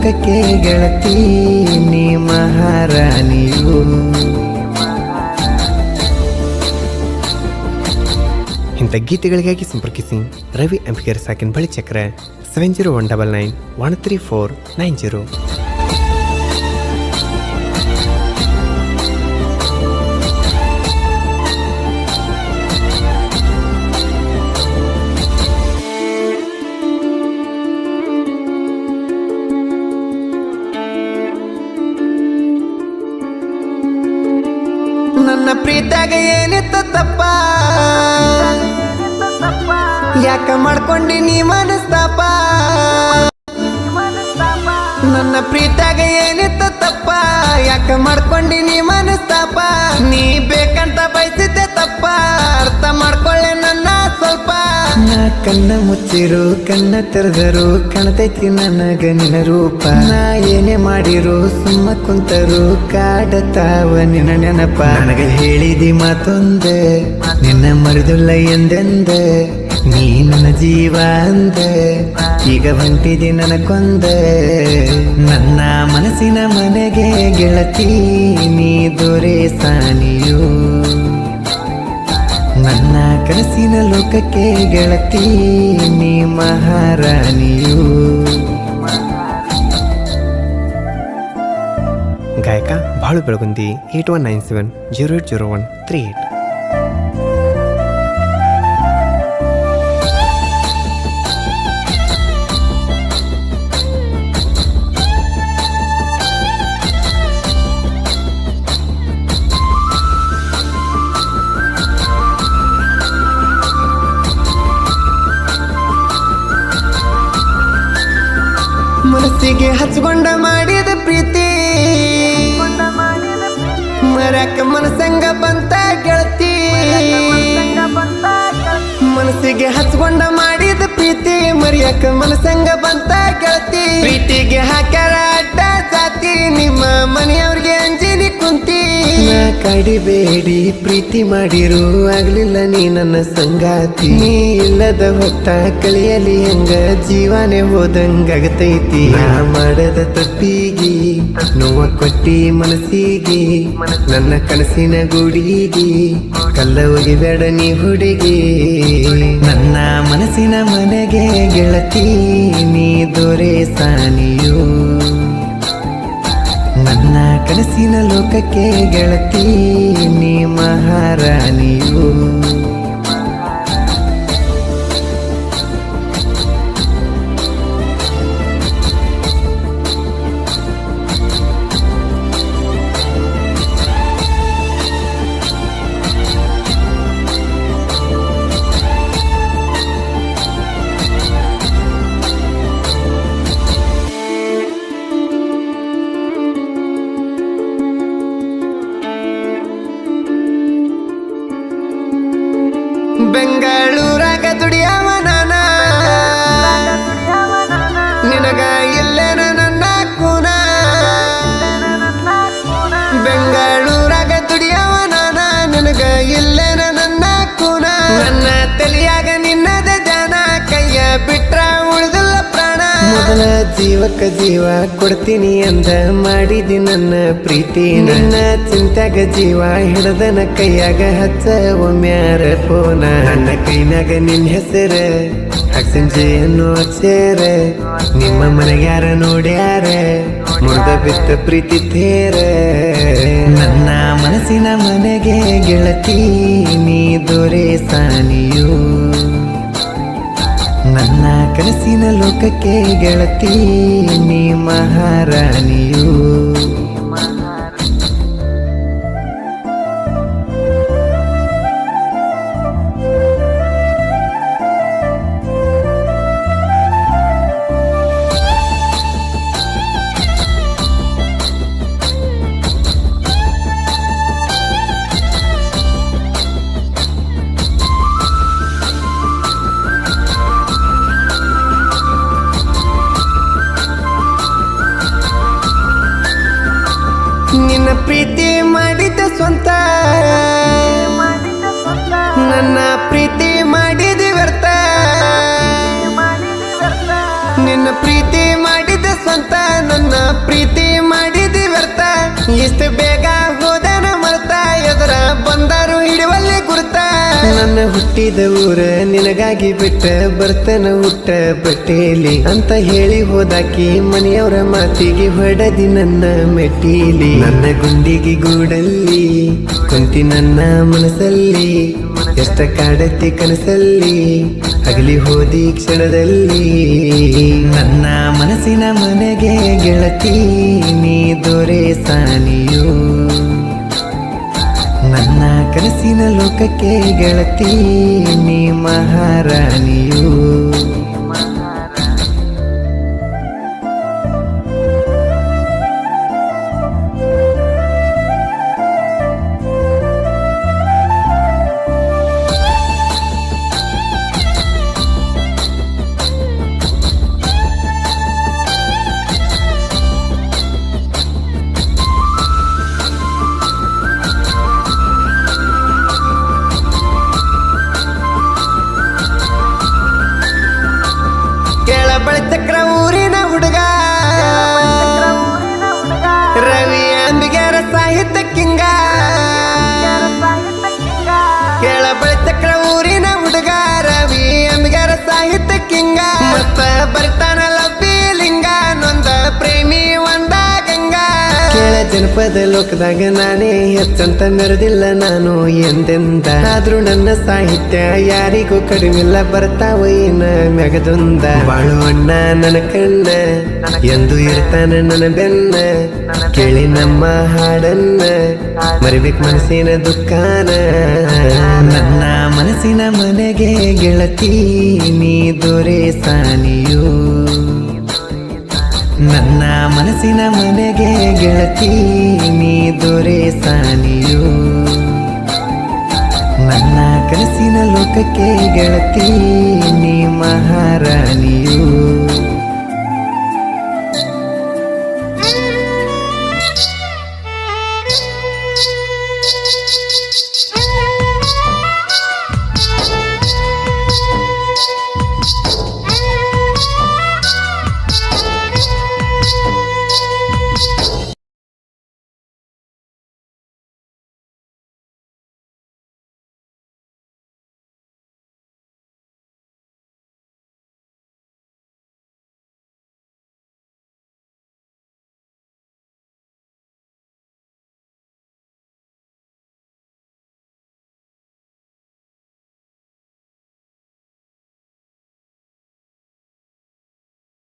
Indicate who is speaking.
Speaker 1: ಲೋಕಕ್ಕೆ ಗೆಳತಿ ನೀ ಮಹಾರಾಣಿಯು. ಇಂಥ ಗೀತೆಗಳಿಗಾಗಿ ಸಂಪರ್ಕಿಸಿ ರವಿ ಅಂಬಿಗರ್ ಸಾಕಿನ್ ಬಳಿ ಚಕ್ರ 7019913490.
Speaker 2: ನನ್ನ ಪ್ರೀತಿಯಾಗ ಏನಿತ್ತು ತಪ್ಪ, ಯಾಕ ಮಾಡ್ಕೊಂಡಿ ನೀ ಮನಸ್ತಾಪ. ನನ್ನ ಪ್ರೀತಿಯಾಗ ಏನಿತ್ತು ತಪ್ಪ, ಯಾಕ ಮಾಡ್ಕೊಂಡಿ ನೀ ಮನಸ್ತಾಪ. ನೀ ಬೇಕಂತ ಬಯಸಿದ್ದೆ ತಪ್ಪ, ಅರ್ಥ ಮಾಡ್ಕೊಳ್ಳೆ ನನ್ನ ಸ್ವಲ್ಪ.
Speaker 1: ನಾ ಕಣ್ಣ ಮುಚ್ಚಿರು ಕಣ್ಣ ತೆರೆದರು ಕಾಣತೈತಿ ನನಗ ನಿನ್ನ ರೂಪ. ನಾ ಏನೇ ಮಾಡಿರು ಸುಮ್ಮ ಕುಂತರು ಕಾಡತಾವ ನಿನ್ನ ನೆನಪ. ನನಗ ಹೇಳಿದಿ ಮಾತೊಂದ ನಿನ್ನ ಮರಿದುಲ್ಲ ಎಂದೆಂದ, ನೀ ನನ್ನ ಜೀವ ಅಂದ ಈಗ ಹೊಂಟಿದಿ ನನಕೊಂದ. ನನ್ನ ಮನಸ್ಸಿನ ಮನೆಗೆ ಗೆಳತಿ ನೀ ದೊರೆ ಸಾನಿಯು. ನನ್ನ ಕನಸಿನ ಲೋಕಕ್ಕೆ ಗೆಳತಿ ನೀ ಮಹಾರಾಣಿಯು.
Speaker 3: ಗಾಯಕ ಬಾಳು ಬೆಳಗುಂದಿ 8197080138.
Speaker 2: ಮನಸ್ಸಿಗೆ ಹಚ್ಕೊಂಡ ಮಾಡಿದ ಪ್ರೀತಿ ಮರಕ ಮನಸಂಗ ಬಂತ ಗೆಳತಿ. ಮನಸ್ಸಿಗೆ ಹಚ್ಕೊಂಡ ಮಾಡಿದ ಪ್ರೀತಿ ಮರಿಯಕ ಮನಸಂಗ ಬಂತ ಗೆಳತಿ. ಪ್ರೀತಿಗೆ ಹಾಕ್ಯಾರ ಅಡ್ಡ ಜಾತಿ, ನಿಮ್ಮ ಮನೆಯವ್ರಿಗೆ ಅಂಜಿನಿ ಕುಂತಿ.
Speaker 1: ನಾ ಕಡಿಬೇಡಿ ಪ್ರೀತಿ ಮಾಡಿರು ಆಗ್ಲಿಲ್ಲ ನೀ ನನ್ನ ಸಂಗಾತಿ. ನೀ ಇಲ್ಲದ ಹೊತ್ತ ಕಳಿಯಲಿ ಹಂಗ ಜೀವನೇ ಹೋದಂಗಾಗತೈತಿ. ನಾ ಮಾಡದ ತಪ್ಪಿಗಿ ನೋವ ಕೊಟ್ಟಿ ಮನಸ್ಸಿಗಿ, ನನ್ನ ಕನಸಿನ ಗುಡಿಗಿ ಕಲ್ಲ ಒಗಿಬೇಡ ನೀ ಹುಡುಗಿ. ನನ್ನ ಮನಸ್ಸಿನ ಮನೆಗೆ ಗೆಳತಿ ನೀ ದೊರೆ ಸಾನಿಯು. ನನ್ನ ಕನಸಿನ ಲೋಕಕ್ಕೆ ಗೆಳತಿ ನೀ ಮಹಾರಾಣಿಯು.
Speaker 2: ಬೆಂಗಳೂರಾಗ ದುಡಿಯವ ನಾನ, ನಿನಗ ಇಲ್ಲೇನ ನನ್ನ ಕೂನ. ಬೆಂಗಳೂರಾಗ ದುಡಿಯವ ನಾನ, ನಿನಗ ಇಲ್ಲೇನ ನನ್ನ ಕೂನ. ನನ್ನ ತಲಿಯಾಗ ನಿನ್ನದ ಜಾನ, ಕೈಯ ಬಿಟ್ರ ಉಳಿದಿಲ್ಲ ಪ್ರಾಣ.
Speaker 1: ಮೊದಲ ಜೀವಕ್ಕ ಜೀವ ಕೊಡ್ತೀನಿ ಅಂದ ಮಾಡಿದಿ ನನ್ನ ಪ್ರೀತಿ. ನನ್ನ ಚಿಂತ್ಯಾಗ ಜೀವ ಹಿಡದನ ಕೈಯಾಗ ಹಚ್ಚ ಒಮ್ಮ್ಯಾರ ಫೋನ. ನನ್ನ ಕೈನಾಗ ನಿನ್ನ ಹೆಸರ ಅಕ್ಷಂಜೆ ಅನ್ನೋ ಅಕ್ಷರ, ನಿಮ್ಮ ಮನೆಗ್ಯಾರ ನೋಡ್ಯಾರ ಮುರ್ದ ಬಿತ್ತ ಪ್ರೀತಿ ತೇರ. ನನ್ನ ಮನಸ್ಸಿನ ಮನೆಗೆ ಗೆಳತಿ ನೀ ದೊರೆ ಸಾನಿಯು. ನನ್ನ ಕನಸಿನ ಲೋಕಕ್ಕೆ ಗೆಳತಿ ನೀ ಮಹಾರಾಣಿಯು.
Speaker 2: ನಿನ್ನ ಪ್ರೀತಿ ಮಾಡಿದ ಸ್ವಂತ, ನನ್ನ ಪ್ರೀತಿ ಮಾಡಿದ ವ್ಯರ್ಥ. ನಿನ್ನ ಪ್ರೀತಿ ಮಾಡಿದ ಸ್ವಂತ, ನನ್ನ ನನ್ನ ಹುಟ್ಟಿದ ಊರ ನಿನಗಾಗಿ ಬಿಟ್ಟ ಬರ್ತನ ಹುಟ್ಟ ಬಟ್ಟೇಲಿ ಅಂತ ಹೇಳಿ ಹೋದಾಕಿ ಮನೆಯವರ ಮಾತಿಗೆ ಹೊಡೆದಿ ನನ್ನ ಮೆಟ್ಟೀಲಿ ನನ್ನ ಗುಂಡಿಗೆ ಗೂಡಲ್ಲಿ ಕುಂತಿ ನನ್ನ ಮನಸ್ಸಲ್ಲಿ ಎಷ್ಟ ಕಾಡತಿ ಕನಸಲ್ಲಿ ಅಗಲಿ ಹೋದಿ ಕ್ಷಣದಲ್ಲಿ ನನ್ನ ಮನಸ್ಸಿನ ಮನೆಗೆ ಗೆಳತಿ ನೀ ದೊರೆ ಸಾನಿಯೋ ನನ್ನ ಕನಸಿನ ಲೋಕಕ್ಕೆ ಗೆಳತಿ ನೀ ಮಹಾರಾಣಿಯು ಚಕ್ರ ಊರಿನ ಹುಡುಗ ರವಿ ಅಂಬಿಗರ ಸಾಹಿತ್ಯ ಕಿಂಗ ಕೇಳಬಳ ಚಕ್ರ ಊರಿನ ಹುಡುಗ ರವಿ ಅಂಬಿಗರ ಸಾಹಿತ್ಯ ಕಿಂಗ ಮತ್ತ ಬರ್ತಾನ ಲಬ್ಬಿ ಲಿಂಗ ನೊಂದ ಪ್ರೇಮಿ ಒಂದ ಗಂಗಾ ಕೇಳ ಜನಪದ ಲೋಕದಾಗ ನಾನೇ ಹೆಚ್ಚಂತ ಮೆರೆದಿಲ್ಲ ನಾನು ಎಂದೆಂದ ಆದ್ರೂ ನನ್ನ ಸಾಹಿತ್ಯ ಯಾರಿಗೂ ಕಡಿಮಿಲ್ಲ ಬರ್ತಾವ ಏನ ಮೆಗದೊಂದ ಬಾಳುವಣ್ಣ ನನ್ನ ಕಣ್ಣ ಎಂದು ಇರ್ತಾನ ನನ್ನ ಬೆನ್ನ ಕೇಳಿ ನಮ್ಮ ಹಾಡನ್ನ ಮರಿಬೇಕು ಮನಸ್ಸಿನ ದುಃಖಾನ ನನ್ನ ಮನಸ್ಸಿನ ಮನೆಗೆ ಗೆಳತಿ ನೀ ದೊರೆ ಸಾನಿಯೋ ನನ್ನ ಮನಸ್ಸಿನ ಮನೆಗೆ ಗೆಳತಿ ನೀ ದೊರೆ ಸಾನಿಯೋ ನನ್ನ ಕನಸಿನ ಲೋಕಕ್ಕೆ ಗೆಳತಿ ನೀ ಮಹಾರಾಣಿಯೋ